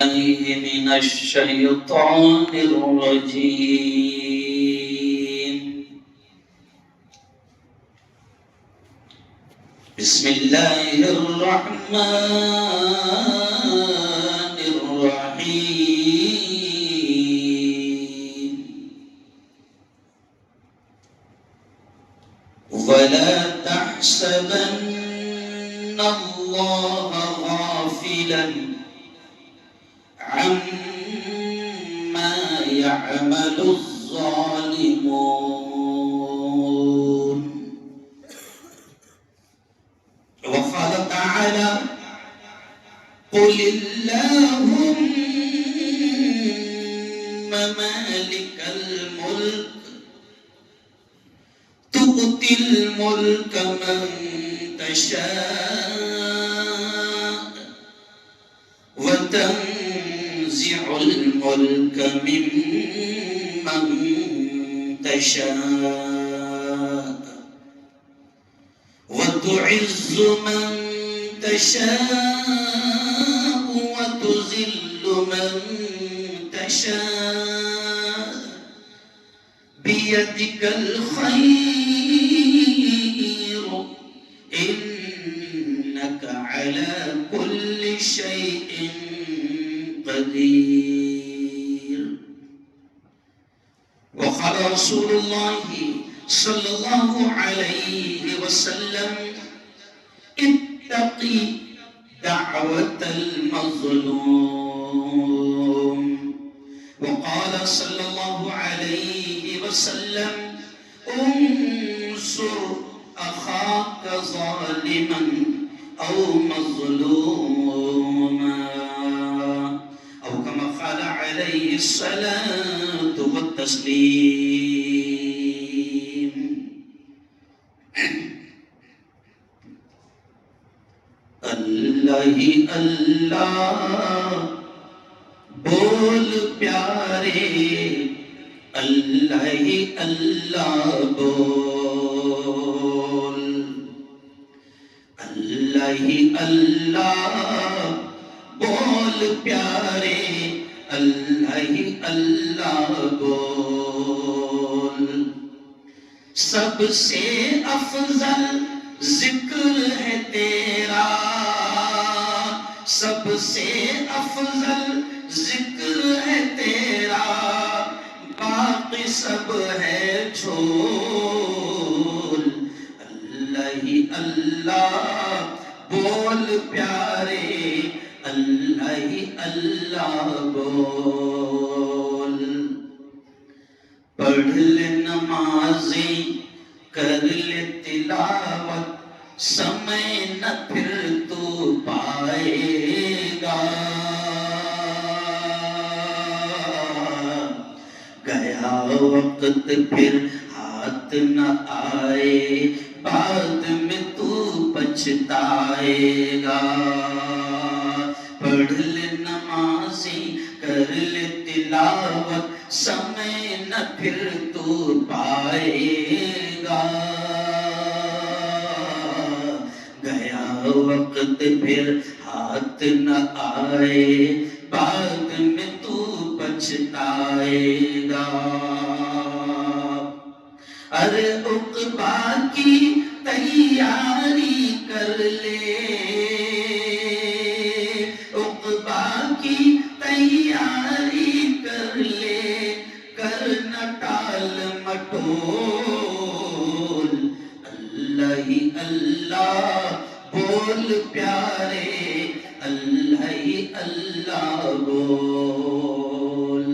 من الشيطان الرجيم. بسم الله الرحمن الرحيم. ولا تحسبن الله غافلا عما يعمل الظالمون. وقال تعالى: قل اللهم مالك الملك تؤتي الملك من تشاء وتنزع الملك ممن تشاء وتعز من تشاء وتذل من تشاء بيدك الخير إنك على كل شيء قدير. وقال رسول الله صلى الله عليه وسلم: اتقي دعوة المظلوم. وقال صلى الله عليه وسلم: انصر أخاك ظالما أو مظلوما، أو كما قال عليه الصلاة والتسليم. اللہ ہی اللہ بول پیارے، اللہ ہی اللہ بول، اللہ ہی اللہ بول پیارے، اللہ ہی اللہ بول. سب سے افضل ذکر ہے تیرا، سب سے افضل ذکر ہے تیرا، باقی سب ہے جھول. اللہ ہی اللہ بول پیارے، اللہ ہی اللہ بول. پڑھ لے نمازیں، کر لے تلاوت، سمے نہ پھر تو پائے گا. گیا وقت پھر ہاتھ نہ آئے، بعد میں تو پچھتائے گا. پڑھ لے نمازیں، کر لے تلاوت، سمے نہ پھر تو پائے گا. گیا وقت پھر ہاتھ نہ آئے، بعد میں تو پچھتائے گا. ارے عقبہ کی تیاری کر لے، عقبہ کی تیاری کر لے، کرنا ٹال مٹول. اللہ ہی اللہ بول پیارے، اللہ ہی اللہ بول.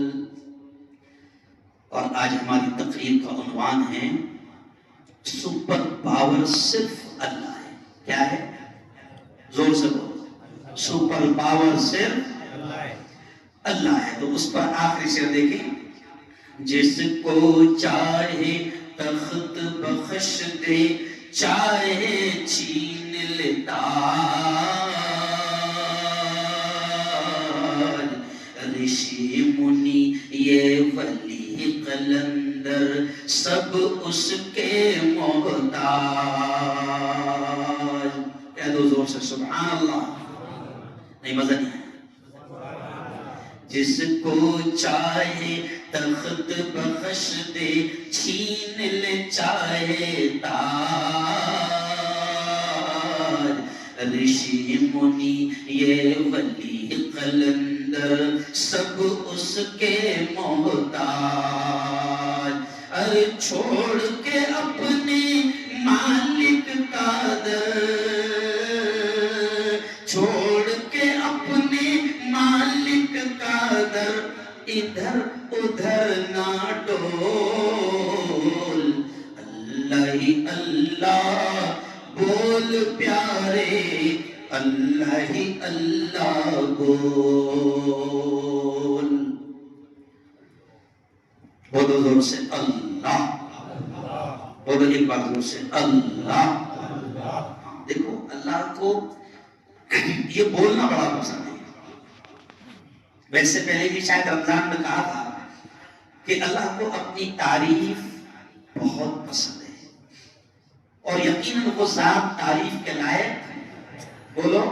اور آج ہماری تقریر کا عنوان ہے سپر پاور صرف اللہ ہے. کیا ہے؟ زور سے بولو. سپر پاور صرف اللہ ہے. تو اس پر آخری شعر دیکھیں: جس کو چاہے تخت بخش دے، چاہے چھین لے تاج. رشی منی یہ ولی قلندر سب اس کے محتاج. کہہ دو زور سے سبحان اللہ. نہیں مزہ نہیں ہے. جس کو چاہے تخت بخش دے، چھین لے چاہے تاج، رشی منی یہ ولی قلندر سب اس کے محتاج، چھوڑ کے اپنے مالک کا در، چھوڑ کے اپنے مالک کا در، ادھر ادھر نہ ڈول، اللہ ہی اللہ بول پیارے، اللہ ہی اللہ بول، بولو زور سے اللہ، بولو ایک بار زور سے اللہ۔ دیکھو اللہ کو یہ بولنا بڑا پسند ہے۔ ویسے پہلے بھی شاید رمضان میں کہا تھا کہ اللہ کو اپنی تعریف بہت پسند ہے، اور یقیناً وہ ذات تعریف کے لائق بولو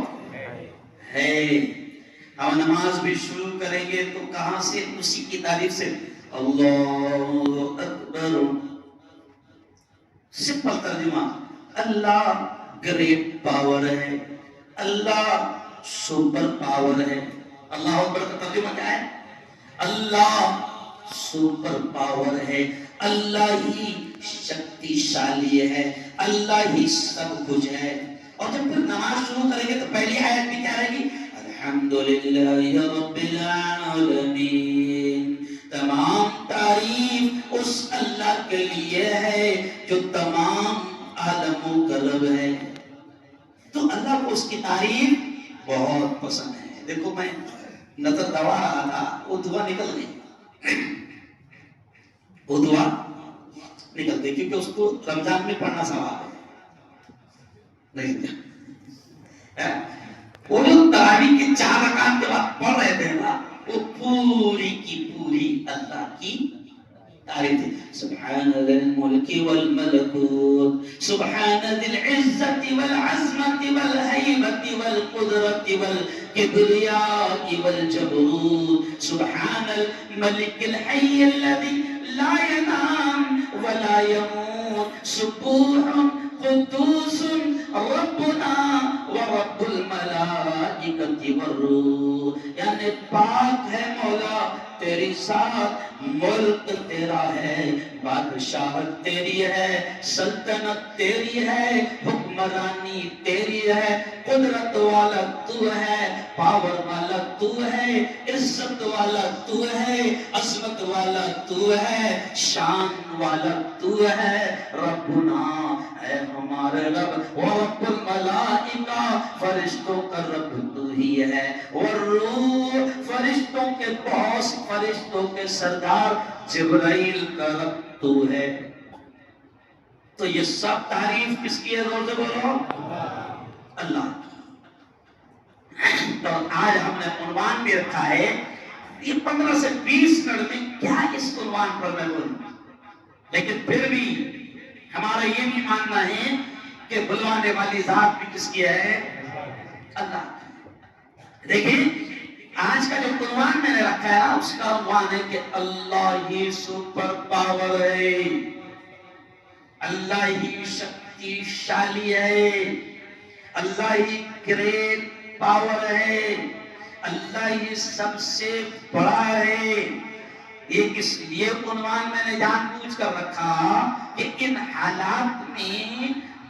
ہے۔ ہم نماز بھی شروع کریں گے تو کہاں سے؟ اسی کی تعریف سے، اللہ اکبر۔ سمپل ترجمہ، اللہ گریٹ پاور ہے، اللہ سپر پاور ہے۔ اللہ اکبر کا ترجمہ کیا ہے؟ اللہ سپر پاور ہے، اللہ ہی شکتی شالی ہے، اللہ ہی سب کچھ ہے۔ اور جب پھر نماز شروع کریں گے تو پہلی آیت بھی کیا رہے گی؟ الحمدللہ رب العالمین، تمام تعریف اس اللہ کے لیے ہے جو تمام عالموں کا رب ہے۔ تو اللہ کو اس کی تعریف بہت پسند ہے۔ دیکھو میں نظر دبا رہا تھا، وہ دعا نکل گئی، وہ دعا نکل گئی، کیونکہ اس کو رمضان میں پڑھنا ثواب ہے۔ نہیں وہ جو تراویح کے 4 رکعت کے بعد پڑھ رہے تھے نا، وہ پوری کی پوری اللہ کی تعریف تھی۔ سبحان ذی الملک والملکوت، سبحان ذی العزت والعظمت والہیبت والقدرت والکبریاء والجبروت، سبحان الملک الحی الذی لا ینام ولا یموت، سبوح قدوس ربنا ورب الملائکۃ والروح، یعنی پاک ہے مولا تیری ذات، ملک تیرا ہے، بادشاہت تیری ہے، سلطنت تیری ہے، حکمرانی تیری ہے، قدرت والا تو ہے، پاور والا تو ہے، عزت والا تو ہے، عظمت والا تو ہے، شان والا تو ہے، ربنا ہے ہمارے رب، ورب الملائکہ فرشتوں کا رب تو ہی ہے، والروح فرشتوں کے باس، فرشتوں کے سردار جبرائیل کا رب تو ہے۔ تو یہ سب تعریف کس کی ہے؟ زور سے بولو، اللہ۔ تو آج ہم نے عنوان بھی رکھا ہے، یہ 15 سے 20 منٹ میں کیا اس عنوان پر میں بولوں، لیکن پھر بھی ہمارا یہ بھی ماننا ہے کہ بلوانے والی ذات بھی کس کی ہے؟ اللہ۔ دیکھیں آج کا جو عنوان میں نے رکھا ہے اس کا عنوان ہے کہ اللہ ہی سپر پاور ہے، اللہ ہی شکتی شالی ہے، اللہ ہی گریٹ پاور ہے، اللہ ہی سب سے بڑا ہے۔ یہ عنوان میں نے جان بوجھ کر رکھا کہ ان حالات میں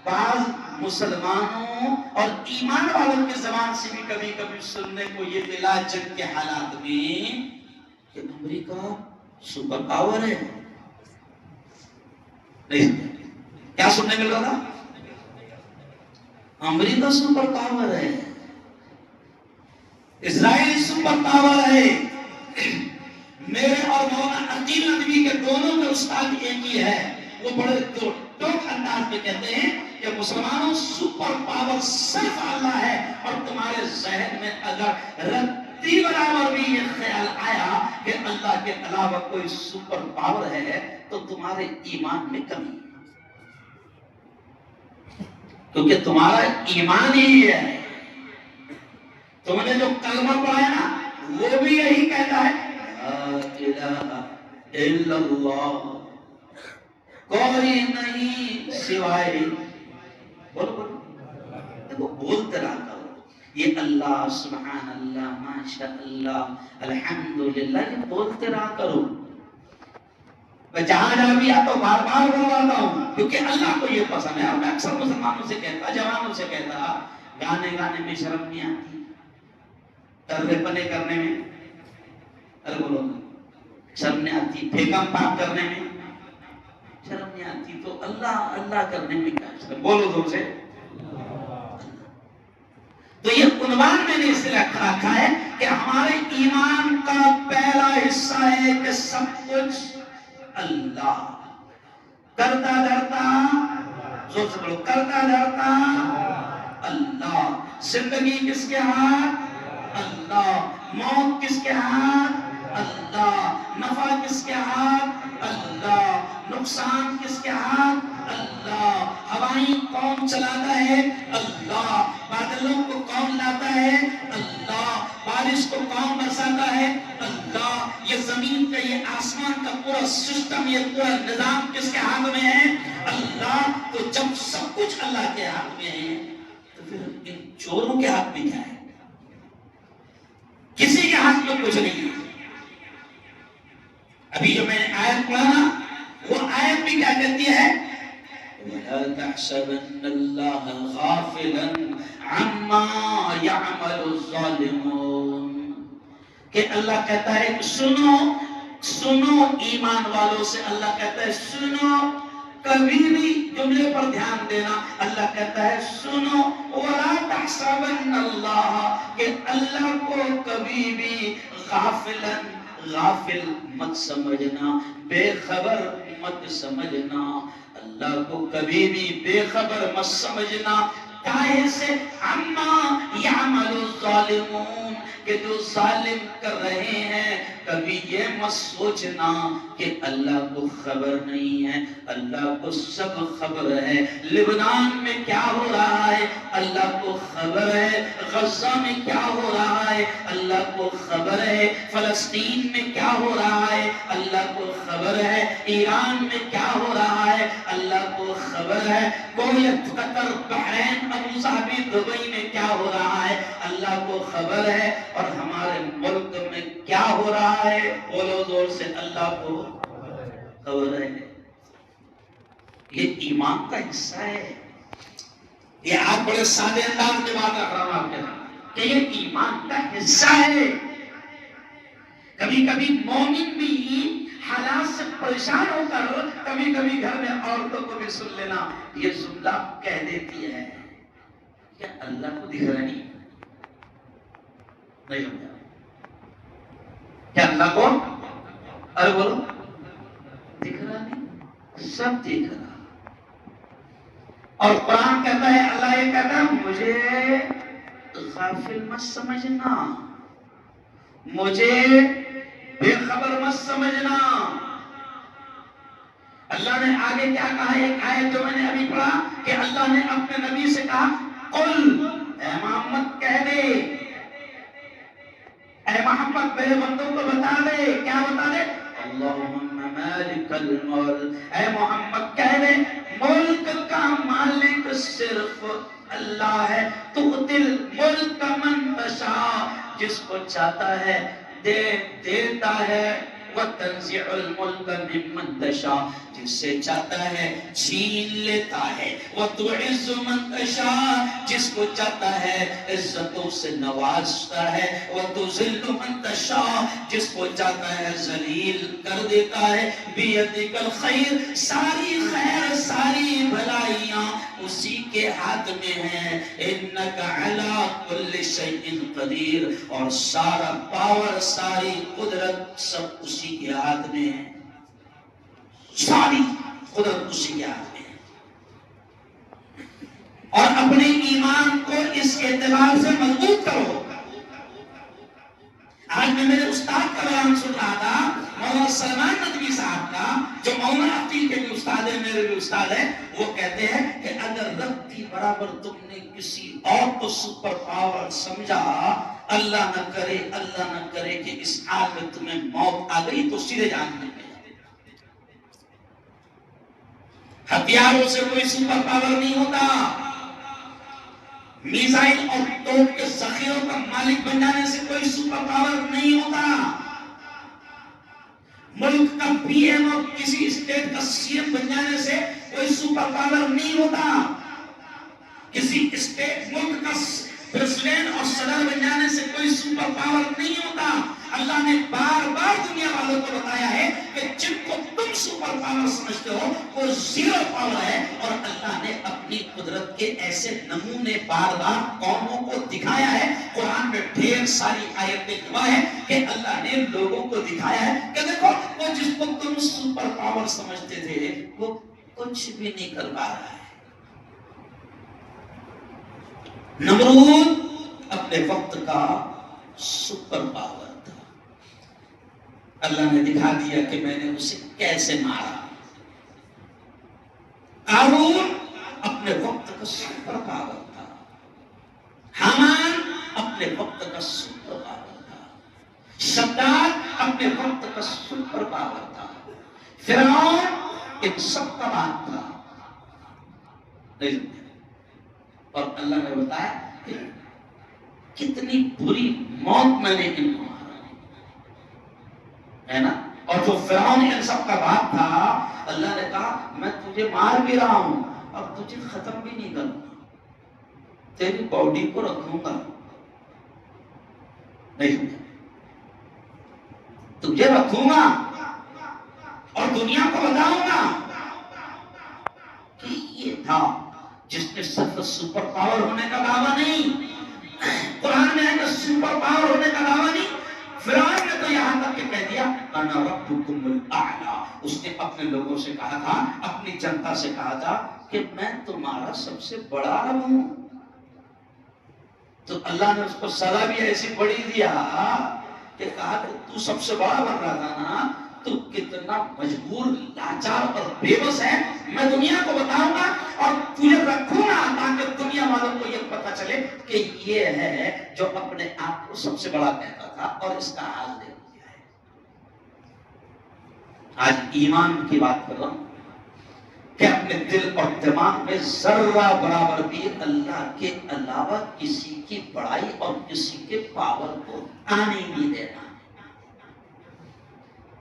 بعض مسلمانوں اور ایمان والوں کی زبان سے بھی کبھی کبھی سننے کو یہ ملا جنگ کے حالات میں کہ امریکہ سپر پاور ہے۔ نہیں، کیا سننے مل رہا تھا؟ امریکہ سپر پاور ہے، اسرائیل سپر پاور ہے۔ میرے اور مولانا عقیل ندوی کے دونوں کے استاد ایک ہی ہے، وہ بڑے ٹوک انداز میں کہتے ہیں کہ مسلمانوں سپر پاور صرف اللہ ہے، اور تمہارے ذہن میں اگر رتی برابر بھی یہ خیال آیا کہ اللہ کے علاوہ کوئی سپر پاور ہے تو تمہارے ایمان میں کمی ہے، کیونکہ تمہارا ایمان ہی ہے۔ تم نے جو کلمہ پڑھا ہے نا، وہ بھی یہی کہتا ہے لا الہ الا اللہ، کوئی نہیں سوائے، بولو بولو، دیکھو بولتے رہا کرو یہ اللہ سبحان اللہ ماشاء اللہ الحمدللہ، یہ بولتے رہا کرو. میں جہاں جہاں بھی آتا ہوں بار بار بلواتا ہوں کیونکہ اللہ کو یہ پسند ہے. اور میں اکثر مسلمانوں سے کہتا، جوانوں سے کہتا، گانے میں شرم نہیں آتی، تربے پنے کرنے میں، ارے بولو شرم نہیں آتی، بیگم پاک کرنے میں شرم نہیں آتی، تو اللہ اللہ کرنے میں کیا شرم؟ بولو زور سے. تو یہ عنوان میں نے اس سے رکھا ہے کہ ہمارے ایمان کا پہلا حصہ ہے کہ سب کچھ اللہ، کرتا دھرتا، زور سے بولو، کرتا دھرتا اللہ. زندگی کس کے ہاتھ؟ اللہ. موت کس کے ہاتھ؟ اللہ. نفع کس کے ہاتھ؟ اللہ. نقصان کس کے ہاتھ؟ اللہ. ہوائیں کون چلاتا ہے؟ اللہ. بادلوں کو کون لاتا ہے؟ اللہ. بارش کو کون برساتا ہے؟ اللہ. یہ زمین کا، یہ آسمان کا پورا سسٹم، یہ پورا نظام کس کے ہاتھ میں ہے؟ اللہ. تو جب سب کچھ اللہ کے ہاتھ میں ہے تو پھر ان چوروں کے ہاتھ میں کیا ہے؟ کسی کے ہاتھ میں کچھ نہیں ہے. ابھی جو میں نے آیت پڑھا نا، وہ آیت بھی کیا کہتی ہے؟ وَلَا تَحْسَبَنَّ اللَّهَ غَافِلًا عَمَّا يَعْمَلُ الظَّالِمُونَ، کہ اللہ کہتا ہے سنو سنو ایمان والوں سے، اللہ کہتا ہے سنو، کبھی بھی جملے پر دھیان دینا. اللہ کہتا ہے سنو، وَلَا تَحْسَبَنَّ اللَّهَ، کہ اللہ کو کبھی بھی غافل مت سمجھنا، بے خبر مت سمجھنا. اللہ کو کبھی بھی بے خبر مت سمجھنا. کائے سے؟ عما یعمل الظالمون، کہ جو ظالم کر رہے ہیں کبھی یہ مت سوچنا کہ اللہ کو خبر نہیں ہے. اللہ کو سب خبر ہے. لبنان میں کیا ہو رہا ہے اللہ کو خبر ہے. غزہ میں کیا ہو رہا ہے اللہ کو خبر ہے. فلسطین میں کیا ہو رہا ہے اللہ کو خبر ہے. ایران میں کیا ہو رہا ہے اللہ کو خبر ہے. کویت، قطر، بحرین، ابو ظبی، دبئی میں کیا ہو رہا ہے اللہ کو خبر ہے. اور ہمارے ملک میں کیا ہو رہا ہے بولو زور سے، اللہ کو خبر ہے. یہ ایمان کا حصہ ہے. یہ آپ بڑے سادے انداز میں بات رکھ رہا ہوں آپ کے ساتھ کہ یہ ایمان کا حصہ ہے. کبھی کبھی مومن بھی حالات سے پریشان ہو کر کبھی کبھی گھر میں عورتوں کو بھی سن لینا یہ جملہ کہہ دیتی ہے کیا اللہ کو دکھ رہا نہیں سمجھا؟ کیا اللہ کو ارے بولو دکھ رہا نہیں؟ سب دیکھ رہا. اور قرآن کہتا ہے، اللہ یہ کہتا ہے مجھے غافل مت سمجھنا، مجھے بے خبر مت سمجھنا. اللہ نے آگے کیا کہا؟ ایک آیت جو میں نے ابھی پڑھا کہ اللہ نے اپنے نبی سے کہا قل، اے محمد کہہ دے، اے محمد میرے بندوں کو بتا دے. کیا بتا دے؟ اللہم مالک الملک، اے محمد کہہ دے ملک کا مالک صرف اللہ ہے. تؤتی الملک من تشاء، جس کو چاہتا ہے دیتا ہے. وتنزع الملک ممن تشاء، جس سے چاہتا ہے چھین لیتا ہے. وتعز من تشاء، جس کو چاہتا ہے عزتوں سے نوازتا ہے. وتذل من تشاء، جس کو چاہتا ہے ذلیل کر دیتا ہے. بیدک الخیر، ساری خیر ساری بھلائیاں اسی کے ہاتھ میں ہیں. انک علی کل شیء قدیر، اور سارا پاور ساری قدرت سب اسی کے ہاتھ میں ہے. ساری قدرت اسی کے ہاتھ میں ہے. اور اپنے ایمان کو اس اعتبار سے مضبوط کرو. آج میں میرے استاد کا بیان سن رہا تھا، مولانا سلمان ندوی صاحب کا، جو مولانا عقیل کے بھی استاد ہیں، میرے بھی استاد ہیں. وہ کہتے ہیں کہ اگر رتی برابر تم نے کسی اور کو سپر پاور سمجھا اللہ نہ کرے کہ اس حال میں تمہیں موت آ گئی تو سیدھے جہنم میں جاؤ۔ ہتھیاروں سے کوئی سپر پاور نہیں ہوتا، میزائل اور توپ کے ذخیروں کا مالک بن جانے سے کوئی سپر پاور نہیں ہوتا، ملک کا پی ایم اور کسی اسٹیٹ کا سی ایم بن جانے سے کوئی سپر پاور نہیں ہوتا، کسی اسٹیٹ ملک کا پریزیڈنٹ اور صدر بن جانے سے کوئی سپر پاور نہیں ہوتا۔ اللہ نے بار بار دنیا والوں کو بتایا ہے کہ جن کو تم سپر پاور سمجھتے ہو وہ زیرو پاور ہے، اور اللہ نے اپنی قدرت کے ایسے نمونے بار بار قوموں کو دکھایا ہے۔ قرآن میں ڈھیر ساری آیتیں گواہ ہیں کہ اللہ نے لوگوں کو دکھایا ہے کہ دیکھو وہ جس کو تم سپر پاور سمجھتے تھے وہ کچھ بھی نہیں کر پا رہا ہے۔ نمرود اپنے وقت کا سپر پاور تھا، اللہ نے دکھا دیا کہ میں نے اسے کیسے مارا۔ قارون اپنے وقت کا سپر پاور تھا، حامان اپنے وقت کا سپر پاور تھا، شداد اپنے وقت کا سپر پاور تھا، فرعون ایک سب کا بات تھا۔ اور اللہ نے بتایا کہ کتنی بری موت میں نے ان کو مارا ہے نا۔ اور جو فرعون ان سب کا باپ تھا، اللہ نے کہا میں تجھے مار بھی رہا ہوں، اب تجھے ختم بھی نہیں کروں گا، تیری باڈی کو رکھوں گا، نہیں تجھے رکھوں گا اور دنیا کو بتاؤں گا کہ یہ تھا جس نے صرف سپر پاور ہونے کا دعویٰ نہیں، قرآن میں ہے کہ سپر پاور ہونے کا دعویٰ نہیں، فرعون نے تو یہاں تک کہ کہہ دیا انا ربکم الاعلی، اس نے اپنے لوگوں سے کہا تھا، اپنی جنتا سے کہا تھا کہ میں تمہارا سب سے بڑا رب ہوں۔ تو اللہ نے اس کو سزا بھی ایسی بڑی دیا کہ کہا کہ تو سب سے بڑا بن رہا تھا نا، تو کتنا مجبور لاچار اور بے بس ہے، میں دنیا کو بتاؤں گا اور تجھے رکھوں گا تاکہ دنیا والوں کو یہ پتا چلے کہ یہ ہے جو اپنے آپ کو سب سے بڑا کہتا تھا، اور اس کا حال دیکھ دیا ہے۔ آج ایمان کی بات کر رہا ہوں کہ اپنے دل اور دماغ میں ذرہ برابر بھی اللہ کے علاوہ کسی کی بڑائی اور کسی کے پاور کو آنے نہیں دینا۔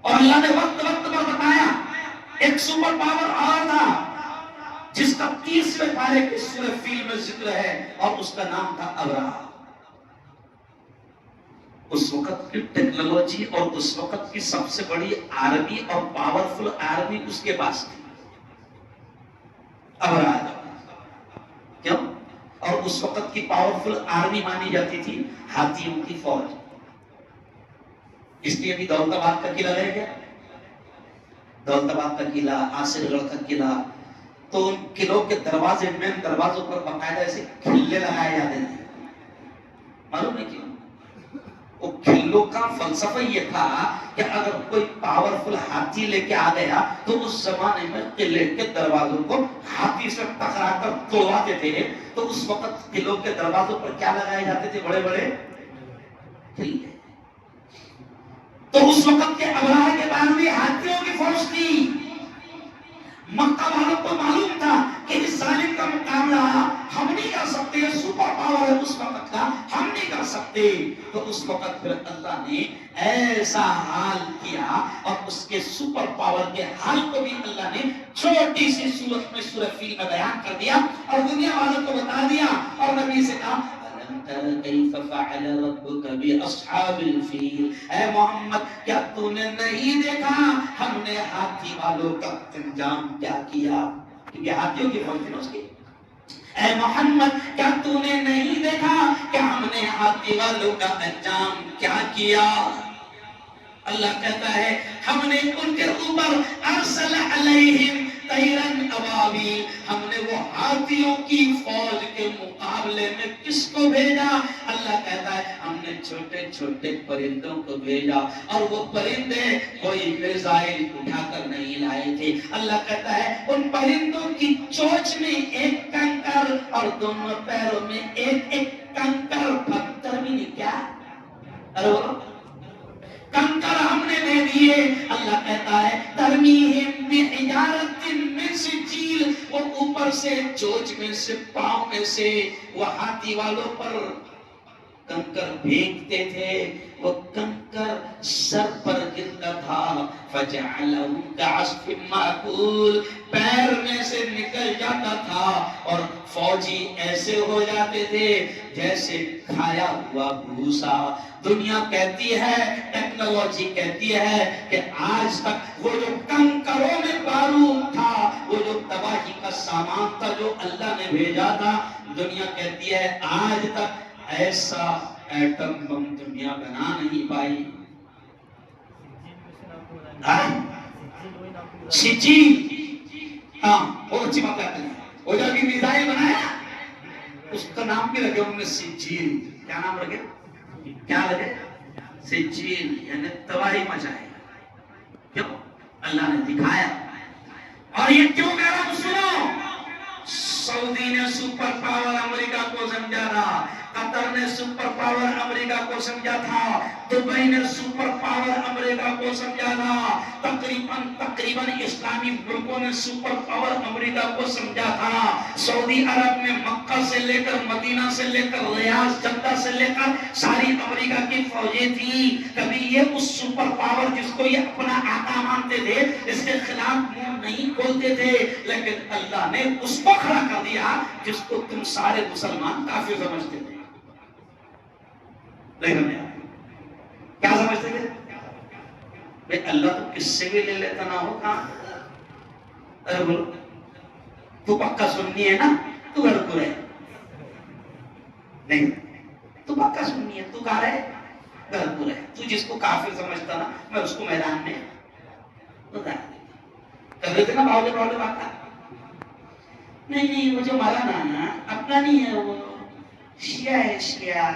اور اللہ نے وقت پر بتایا ایک سپر پاور اور تھا جس کا 30ویں پارے کی سورہ فیل میں ذکر ہے، اور اس کا نام تھا ابرہہ۔ اس وقت کی ٹیکنالوجی اور اس وقت کی سب سے بڑی آرمی اور پاورفل آرمی اس کے پاس تھی، ابرہہ۔ کیوں؟ اور اس وقت کی پاورفل آرمی مانی جاتی تھی ہاتھیوں کی فوج، اس لیے بھی دولت آباد کا قلعہ رہ گیا، دولت آباد کا قلعہ، آصر گڑھ کا قلعہ، تو ان قلعوں کے دروازے، مین دروازوں پر باقاعدہ ایسے کھلے لگائے جاتے تھے، معلوم ہے کیوں؟ وہ کھلوں کا فلسفہ یہ تھا کہ اگر کوئی پاورفل ہاتھی لے کے آ گیا تو اس زمانے میں قلعے کے دروازوں کو ہاتھی سے ٹکرا کر توڑواتے تھے، تو اس وقت قلعوں کے دروازوں پر کیا لگائے جاتے تھے؟ بڑے بڑے کھلے۔ تو اس وقت کے ابرہہ کے بعد بھی ہاتھیوں کی فوج تھی۔ مکہ والوں کو معلوم تھا کہ اس ظالم کا مقابلہ ہم نہیں کر سکتے، سپر پاور ہے اس وقت کا، ہم نہیں کر سکتے۔ تو اس وقت پھر اللہ نے ایسا حال کیا، اور اس کے سپر پاور کے حال کو بھی اللہ نے چھوٹی سی سورت میں سورہ فیل میں بیان کر دیا اور دنیا والوں کو بتا دیا، اور نبی سے کہا کیف فعل ربک باصحاب الفیل، اے محمد کیا تو نے نہیں دیکھا ہم نے ہاتھی والوں کا انجام کیا کیا؟ کیونکہ ہاتھیوں کی فوج تھی اس کی۔ اے محمد کیا تو نے نہیں دیکھا کہ ہم نے ہاتھی والوں کا انجام کیا کیا؟ اللہ کہتا ہے ہم نے ان کے اوپر ارسل علیہم طیرن ابابیل، ہم نے وہ ہاتھیوں کی فوج کے مقابلے میں کس کو بھیجا؟ اللہ کہتا ہے ہم نے چھوٹے چھوٹے پرندوں کو بھیجا، اور وہ پرندے کوئی میزائل اٹھا کر نہیں لائے تھے۔ اللہ کہتا ہے ان پرندوں کی چونچ میں ایک کنکر اور دونوں پیروں میں ایک ایک کنکر پتھر بھی نہیں کیا، ارے بولو کنکر ہم نے دے دیے. اللہ کہتا ہے ترمیہم بحجارۃ من سجیل، وہ اوپر سے چوچ میں سے پاؤں میں سے وہ ہاتھی والوں پر کنکر پھینکتے تھے، وہ کنکر سر پر گرتا تھا. فجعلہم کعصف مأکول، پیر میں سے نکل جاتا تھا اور فوجی ایسے ہو جاتے تھے جیسے کھایا ہوا بھوسا. دنیا کہتی ہے، ٹیکنالوجی کہتی ہے کہ آج تک وہ جو کنکروں میں بارود تھا، وہ جو تباہی کا سامان تھا جو اللہ نے بھیجا تھا، دنیا کہتی ہے آج تک ایسا ایٹم بم دنیا بنا نہیں پائی. سجیل، ہاں بہت اچھی بات کرتے ہیں. وہ جو ابھی میزائل بنایا اس کا نام بھی رکھے انہوں نے سجیل. کیا نام رکھے؟ کیا رکھے؟ سجیل، یعنی تباہی مچائے. کیوں؟ اللہ نے دکھایا. اور یہ کیوں کہہ رہا ہوں سنو. سعودی نے سپر پاور امریکہ کو سمجھا تھا، قطر نے سپر پاور امریکہ کو سمجھا تھا، دبئی نے سپر پاور امریکہ کو سمجھا تھا، تقریباً اسلامی ملکوں نے سپر پاور امریکہ کو سمجھا تھا. سعودی عرب میں مکہ سے لے کر مدینہ سے لے کر ریاض جدہ سے لے کر ساری امریکہ کی فوجیں تھیں. کبھی یہ اس سپر پاور جس کو یہ اپنا آقا مانتے تھے اس کے خلاف منہ نہیں کھولتے تھے، لیکن اللہ نے اس کو کھڑا کر دیا جس کو تم سارے مسلمان کافر سمجھتے تھے. کیا سمجھتے تھے؟ بھئی اللہ تو کس سے بھی لے لیتا نہ ہو. کہاں؟ ارے بولو تو پکا سننی ہے نا، تو گھر ہے نہیں، تو پکا سننی ہے، تو کہاں رہے؟ گھر ہے. تو جس کو کافر سمجھتا نا میں اس کو میدان میں بتا کر دیتے نا. باؤلے باؤلے بات کا نہیں، وہ جو مولانا نا اپنا نہیں ہے، وہ شیعہ ہے. شیعہ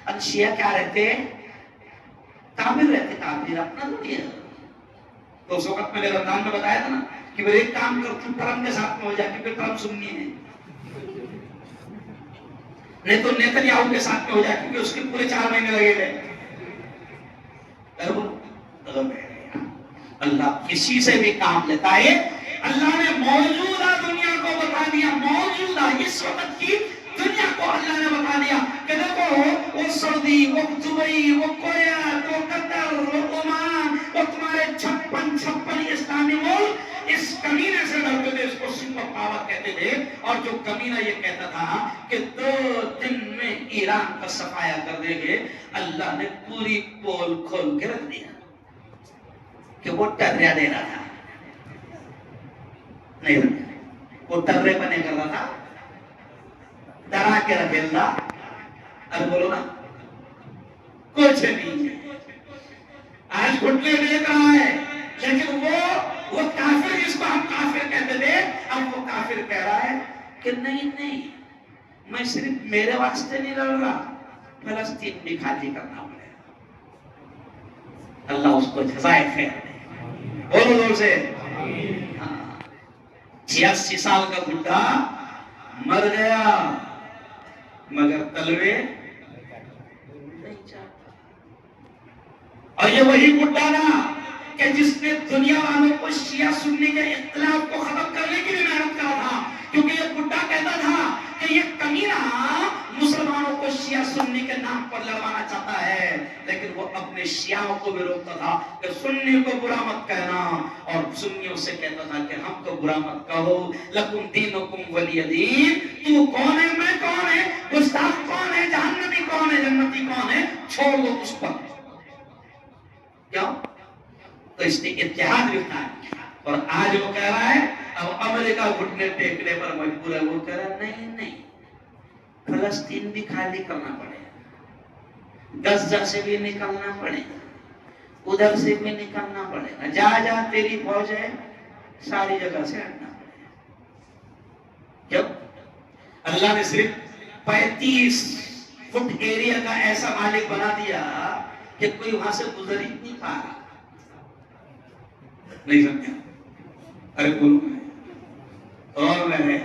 اب شیعہ کیا رہتے؟ کافر رہتے. کافر اپنا تو نہیں ہے. تو اس وقت میں نے رمضان میں بتایا تھا نا کہ وہ ایک کام کر تو ٹرمپ کے ساتھ میں ہو جائے کیونکہ ٹرمپ سننی ہے، نہیں تو نیتنیاہو کے ساتھ میں ہو جائے کیونکہ اس کے پورے 4 مہینے لگے گئے. اللہ کسی سے بھی کام لیتا ہے. اللہ نے موجودہ دنیا کو بتا دیا، موجودہ اس وقت کی دنیا کو اللہ نے بتا دیا کہ دیکھو وہ سعودی، وہ دبئی، وہ کویت، وہ قطر، وہ عمان، وہ تمہارے 56 اسلامی ملک اس کمینے سے ڈرتے تھے، اس کو سپر پاور کہتے تھے. اور جو کمینہ یہ کہتا تھا کہ 2 دن میں ایران کا صفایا کر دیں گے، اللہ نے پوری پول کھول کے رکھ دیا کہ وہ ٹریا دے رہا تھا. نہیں وہ ٹرے بنے کر رہا تھا، ڈرا کے رکھے اللہ. اب بولو نا کچھ نہیں. آج گھٹنے دیکھ رہا ہے لیکن وہ کافر جس کو ہم کافر کہتے تھے اب وہ کافر کہہ رہا ہے کہ نہیں میں صرف میرے واسطے نہیں لڑ رہا، فلسطین بھی خالی کرنا پڑے. اللہ اس کو جزائے خیر دے. بولو زور سے. 86 سال کا بڈھا مر گیا مگر تلوے نہیں چاہتا. اور یہ وہی بڈھا نا کہ جس نے دنیا والوں کو شیعہ سنی کے اختلاف کو ختم کرنے کی بھی محنت کرا تھا، کیونکہ یہ بڈھا کہتا تھا کہ یہ کمینہ مسلمانوں کو شیعہ سنی کے نام پر لڑوانا چاہتا ہے. لیکن وہ اپنے شیعوں کو بھی روکتا تھا کہ سنی کو برا مت کہنا، اور سنیوں سے کہتا تھا کہ ہم کو برا مت کہو. لکم دینکم ولی دین. تو کون ہے، میں کون ہے، گستاخ کون ہے، جہنمی کون ہے، جنتی کون ہے، چھوڑ دو اس پر. کیوں؟ تو اس نے اتحاد رکھا ہے. اور آج وہ کہہ رہا ہے اب امریکہ گھٹنے ٹیکنے پر مجبور ہے. وہ کہہ رہا ہے نہیں فلسطین بھی خالی کرنا پڑے گا، غزہ سے بھی نکلنا پڑے گا، ادھر سے بھی نکلنا پڑے گا، جہاں تیری فوج ہے ساری جگہ سے ہٹنا پڑے گا. جب اللہ نے صرف 35 فٹ ایریا کا ایسا مالک بنا دیا کہ کوئی وہاں سے گزر ہی نہیں پا رہا. نہیں سمجھا؟ ارے بولو اور میں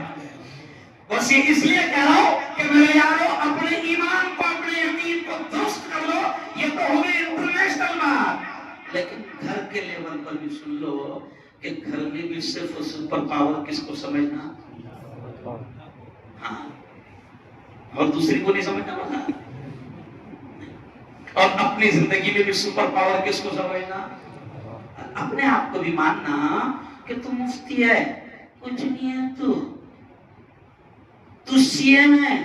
بس یہ اس لیے کہہ رہا ہوں کہ میرے یارو اپنے ایمان کو اپنے یقین کو درست کر لو. یہ تو ہو گئی انٹرنیشنل بات. لیکن گھر کے لیول پر بھی سن لو کہ گھر میں بھی صرف سپر پاور کس کو سمجھنا؟ ہاں. اور دوسری کو نہیں سمجھنا ہوگا. اور اپنی زندگی میں بھی سپر پاور کس کو سمجھنا؟ اپنے آپ کو بھی ماننا کہ تو مفتی ہے کچھ نہیں ہے, تو سی ایم ہے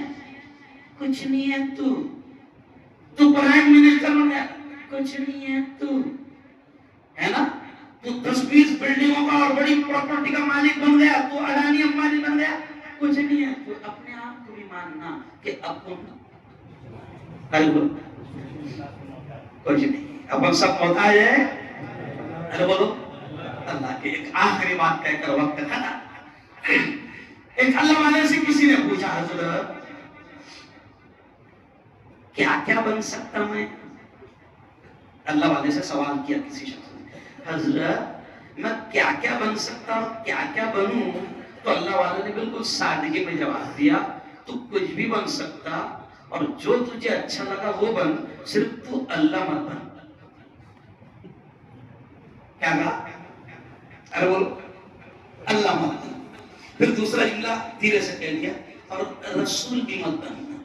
کچھ نہیں ہے, تو پرائم منسٹر بن گیا کچھ نہیں ہے, تو ہے نا, تو 10-20 بلڈنگوں کا اور بڑی پراپرٹی کا مالک بن گیا, تو اڈانی امبانی بن گیا کچھ نہیں ہے. تو اپنے آپ کو بھی ماننا کہ اپن کچھ نہیں, اپن سب محتاج ہے. ارے بولو اللہ کی. ایک آخری بات کہہ کر وقت ختم. ایک اللہ والے سے کسی نے پوچھا حضرت کیا کیا بن سکتا میں؟ اللہ والے سے سوال کیا کسی شخص نے, حضرت میں کیا کیا بن سکتا اور کیا کیا بنوں؟ تو اللہ والے نے بالکل سادگی میں جواب دیا تو کچھ بھی بن سکتا اور جو تجھے اچھا لگا وہ بن, صرف تو اللہ مت بن. کیا کہا؟ ارے بولو اللہ مت بن. پھر دوسرا جملہ دھیرے سے کہہ دیا اور رسول بھی مت بننا.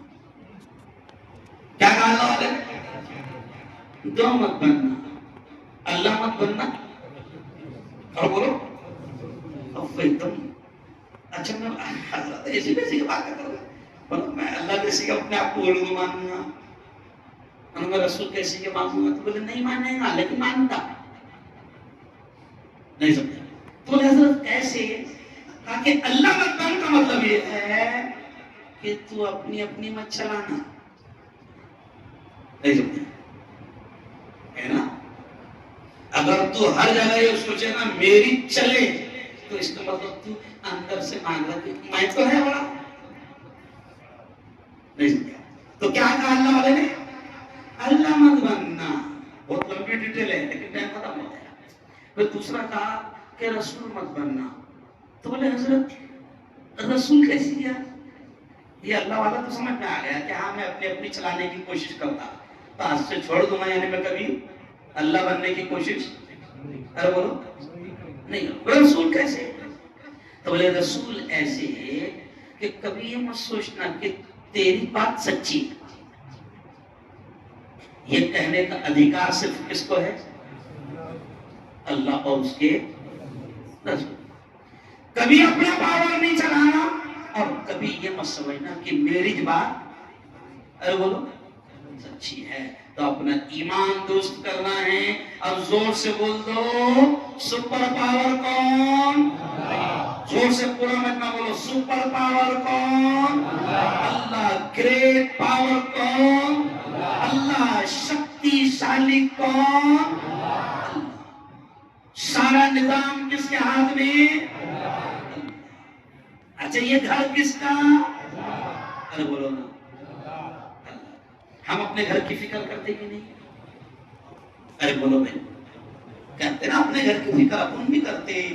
کیا کہا اللہ والے نے؟ دو مت بننا, اللہ مت بننا اور بولو اب تم. اچھا میں حضرت ایسی بیسی کی بات کر رہا ہوں, میں اللہ کیسی کا اپنے آپ کو اردو مانوں گا, میں رسول کیسی کے مانوں گا؟ تو بولے نہیں مانے گا لیکن مانتا نہیں سمجھا. تو حضرت کیسے؟ تاکہ اللہ مت بن کا مطلب یہ ہے کہ تو اپنی مت چلانا. نہیں سمجھا ہے نا. اگر تو ہر جگہ یہ سوچے نا میری چلے تو اس کا مطلب تو اندر سے مان رہا کہ میں تو ہے بڑا. نہیں سمجھا. تو کیا کہا اللہ والے نے؟ اللہ مت بننا. بہت لمبی ڈیٹیل ہے لیکن ٹائم ختم ہو گیا. پھر دوسرا کہا کہ رسول مت بننا. تو بولے حضرت رسول کیسی کیا؟ یہ اللہ والا تو سمجھ میں آ گیا کہ ہاں میں اپنی چلانے کی کوشش کرتا, تو آج سے چھوڑ دوں میں, یعنی میں کبھی اللہ بننے کی کوشش. ارے بولو نہیں. رسول کیسے؟ تو بولے رسول ایسے کہ کبھی یہ مت سوچنا کہ تیری بات سچی. یہ کہنے کا ادھیکار صرف کس کو ہے؟ اللہ اور اس کے رسول. کبھی اپنا پاور نہیں چلانا اور کبھی یہ مت سمجھنا کہ میری بات ارے بولو سچی ہے. تو اپنا ایمان درست کرنا ہے اور زور سے بول دو سپر پاور کون؟ زور سے پورا مت نہ بولو. سپر پاور کون؟ اللہ. گریٹ پاور کون؟ اللہ. شکتی شالی کون؟ سارا نظام کس کے ہاتھ میں؟ اچھا یہ گھر کس کا؟ ارے بولو نا. ہم اپنے گھر کی فکر کرتے کہ نہیں؟ ارے بولو بھائی. کہتے نا اپنے گھر کی فکر اپن بھی کرتے.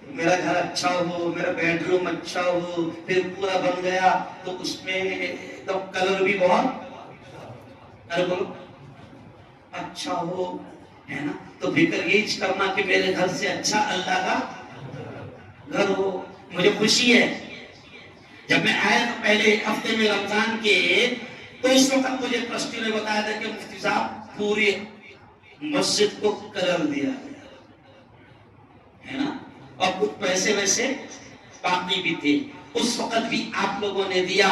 میرا گھر اچھا ہو, میرا بیڈ روم اچھا ہو, پھر پورا بن گیا تو اس میں ایک دم کلر بھی بہت ارے بولو اچھا ہو, ہے نا. تو فکر یہی کرنا کہ میرے گھر سے اچھا اللہ کا گھر ہو. مجھے خوشی ہے جب میں آیا تھا پہلے ہفتے میں رمضان کے, تو اس وقت مجھے ٹرسٹی نے بتایا تھا کہ مفتی صاحب پوری مسجد کو کلر دیا گیا ہے نا, اور کچھ پیسے ویسے باقی بھی تھے. اس وقت بھی آپ لوگوں نے دیا.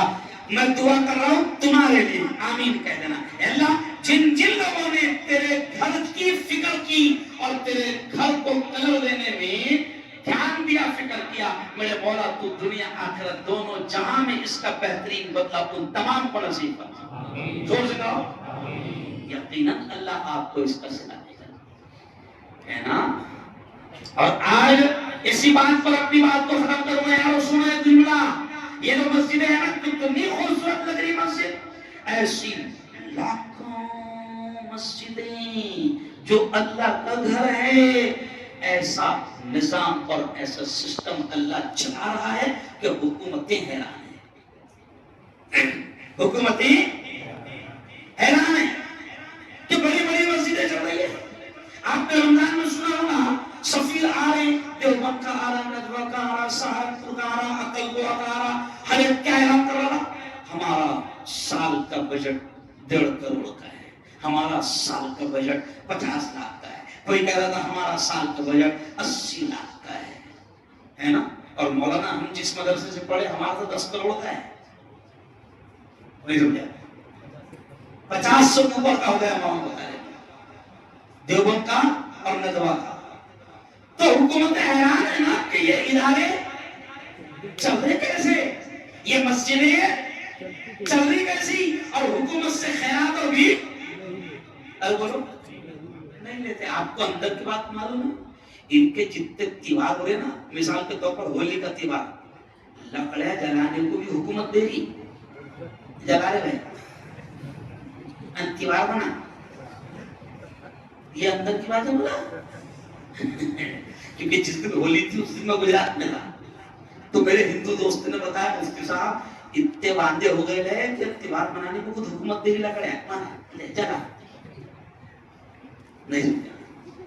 میں دعا کر رہا ہوں تمہارے لیے, آمین کہہ دینا. اللہ جن لوگوں نے تیرے گھر کی فکر کی اور تیرے گھر کو کلر دینے میں دھیان دیا, فکر کیا, میرے مولا تو دنیا آخرت دونوں جہاں میں اس کا بہترین بدلہ ان تمام کو نصیب فرما. زور سے کہو یقیناً اللہ آپ کو اس کا صلہ دے گا, ہے نا. اور آج اسی بات پر اپنی بات کو ختم کروں گا. یارو سنیں جملہ, یہ جو مسجد ہے نا کتنی خوبصورت لگ رہی مسجد, ایسی لاکھوں مسجدیں جو اللہ کا گھر ہے. ایسا نظام اور ایسا سسٹم اللہ چلا رہا ہے کہ حکومتیں حیران ہیں. حکومتیں حیران ہیں کہ بڑی بڑی مسجدیں چل رہی ہیں. آپ نے رمضان میں سنا ہوگا سفیر آ رہے، دیوبند کا آ رہا، ندوہ کا آ رہا، سہارنپور کا آ رہا، عقلپور کا آ رہا، ہر ایک کیا اعلان کر رہا، ہمارا سال کا بجٹ 1.5 کروڑ کا ہے، ہمارا سال کا بجٹ 50 لاکھ کا ہے. کوئی کہہ رہا تھا ہمارا سال کا بجٹ 80 لاکھ کا ہے نا. اور مولانا ہم جس مدرسے سے پڑھے ہمارا تو 10 کروڑ کا ہے. نہیں سمجھا؟ 50 سے اوپر کا ہو گیا مولانا بتا رہے دیوبند کا اور ندوہ کا. تو حکومت حیران ہے نا کہ یہ ادارے چل رہے کیسے، یہ مسجدیں چل رہی کیسی، اور حکومت سے خیرات اور بھی بولو نہیں لیتے. آپ کو اندر کی بات معلوم ہے، ان کے جتنے تیوہار ہوئے نا، مثال کے طور پر ہولی کا تیوہار، لکڑیاں جلانے کو بھی حکومت دے رہی، جلا رہے تیوہار بنا. یہ اندر کی بات ہے بولا کیونکہ جس دن ہولی تھی اس دن میں گجرات میں تھا، تو میرے ہندو دوست نے بتایا مفتی صاحب اتنے واندے ہو گئے رہے کہ تیوہار منانے کو خود حکومت دے رہی، لکڑیاں جلا نہیں.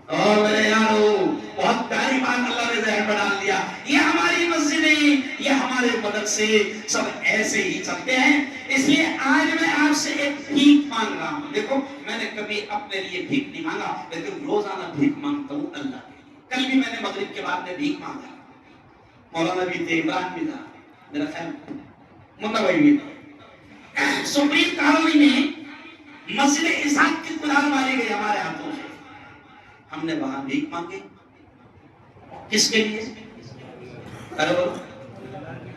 اور میرے یارو بہت پیاری بات اللہ نے ذہن میں ڈال دیا. یہ ہماری مسجدیں، یہ ہمارے مدرسے سب ایسے ہی چلتے ہیں. اس لیے آج میں آپ سے ایک بھیک مانگ رہا ہوں. دیکھو میں نے کبھی اپنے لیے بھیک نہیں مانگا، لیکن روزانہ بھیک مانگتا ہوں اللہ کے لیے. کل بھی میں نے مغرب کے بعد میں بھیک مانگا. مولانا بھی تھے، عمران بھی تھا، میرا خیال منا بھائی بھی تھا. سپریم کالونی میں مسجد اسحاق کی کلار ماری گئی ہمارے ہاتھوں سے. ہم نے وہاں بھیک مانگے. کس کے لیے؟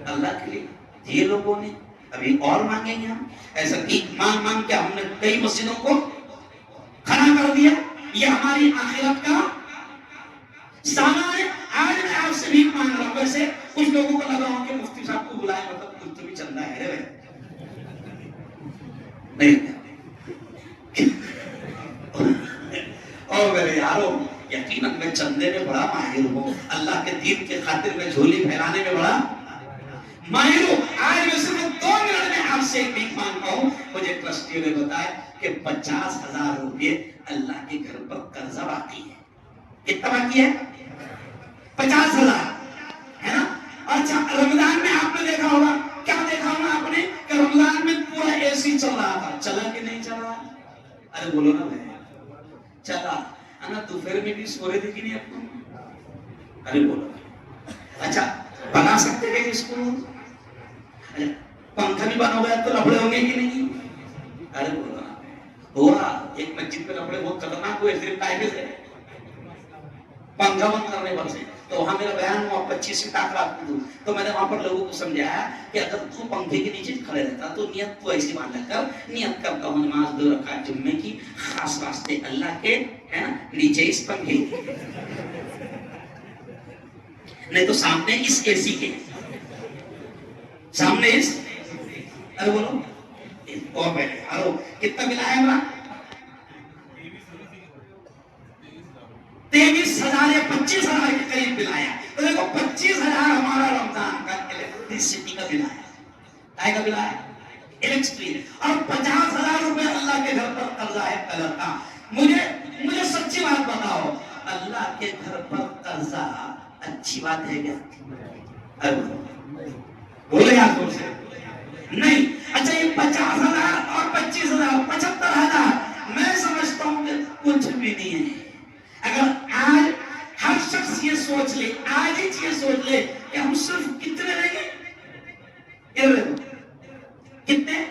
اللہ کے لیے. یہ لوگوں نے ابھی اور مانگیں گے. ہم ایسا بھیک مانگ مانگ کے ہم نے کئی مسجدوں کو کھڑا کر دیا. یہ ہماری آخرت کا سامان ہے. آج میں آپ سے بھیک مانگ رہا ہوں. ویسے کچھ لوگوں کو لگا ہو کہ مفتی صاحب کو بلائے، مطلب کچھ تو بھی چندہ ہے نہیں. اور میرے یارو یقیناً میں چندے میں بڑا ماہر ہوں، اللہ کے دین کے خاطر میں جھولی پھیلانے میں بڑا ماہر ہوں. آج میں صرف 2 منٹ میں آپ سے ایک بھیک مانگتا ہوں. مجھے ٹرسٹی نے بتایا کہ 50,000 روپے اللہ کے گھر پر قرضہ باقی ہے. کتنا باقی ہے؟ 50,000 ہے نا. اچھا رمضان میں آپ نے دیکھا ہوگا، کیا دیکھا ہوگا آپ نے کہ رمضان میں پورا اے سی چل رہا تھا. چلا کہ نہیں چلا؟ ارے بولو نا بھائی. چلا انا دوپہر میں بھی سو رہے تھے کہ نہیں آپ کو؟ ارے بولو. اچھا بنا سکتے ہیں اس کو؟ پنکھا بھی بنا ہوا ہے تو لفڑے ہوں گے کہ نہیں؟ ارے بولو نا. ہوا ایک مسجد میں لفڑے بہت خطرناک ہوئے صرف ٹائم سے پنکھا بند کرنے پر سے. تو وہاں میرا بیان ہوا 25 سے ٹاکرات میں دوں. تو میں نے وہاں پر لوگوں کو سمجھایا کہ اگر تو پنکھے کے نیچے کھڑے رہتا تو نیت تو ایسی مان کر نیت کرتا ہوں نماز 2 رکعت جمعے کی خاص واسطے اللہ کے، ہے نا، نیچے اس پنکھے نہیں تو سامنے اس اے سی کے، سامنے اس. ارے بولو اور پہلے ارو کتنا ملا ہے ہمارا؟ 23,000 یا 25,000 کے قریب بل آیا. تو دیکھو 25,000 ہمارا رمضان کا الیکٹریسٹی کا بل آیا. کائے کا بل آیا؟ الیکٹریسٹی. اور 50,000 روپے اللہ کے گھر پر قرضہ ہے قدر کا. مجھے سچی بات بتاؤ، اللہ کے گھر پر قرضہ اچھی بات ہے کیا؟ بولے آپ کو سے نہیں. اچھا یہ 50,000 اور 25,000 75,000 میں سمجھتا ہوں کہ کچھ بھی نہیں ہے. اگر آج ہر شخص یہ سوچ لے، آج ہی یہ سوچ لے کہ ہم صرف کتنے لیں گے، کتنے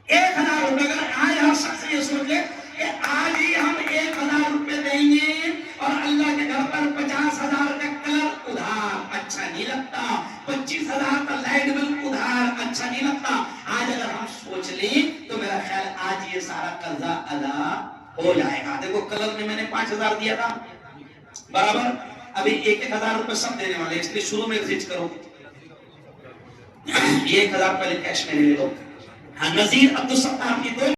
1,000 روپے. اگر آج ہر شخص یہ سوچ لے کہ آج ہی ہم 1,000 روپے دیں گے اور اللہ کے گھر پر 50,000 کا کلر ادھار اچھا نہیں لگتا، 25,000 کا لائٹ بل ادھار اچھا نہیں لگتا. آج اگر ہم سوچ لیں تو میرا خیال آج یہ سارا قرضہ ادا ہو جائے گا. دیکھو کلر میں نے 5,000 دیا تھا برابر، ابھی 1,000 روپے سب دینے والے، اس لیے شروع میں ریچ کرو. 1,000 پہلے کیش میں لے لو. نذیر عبدالستار کی 2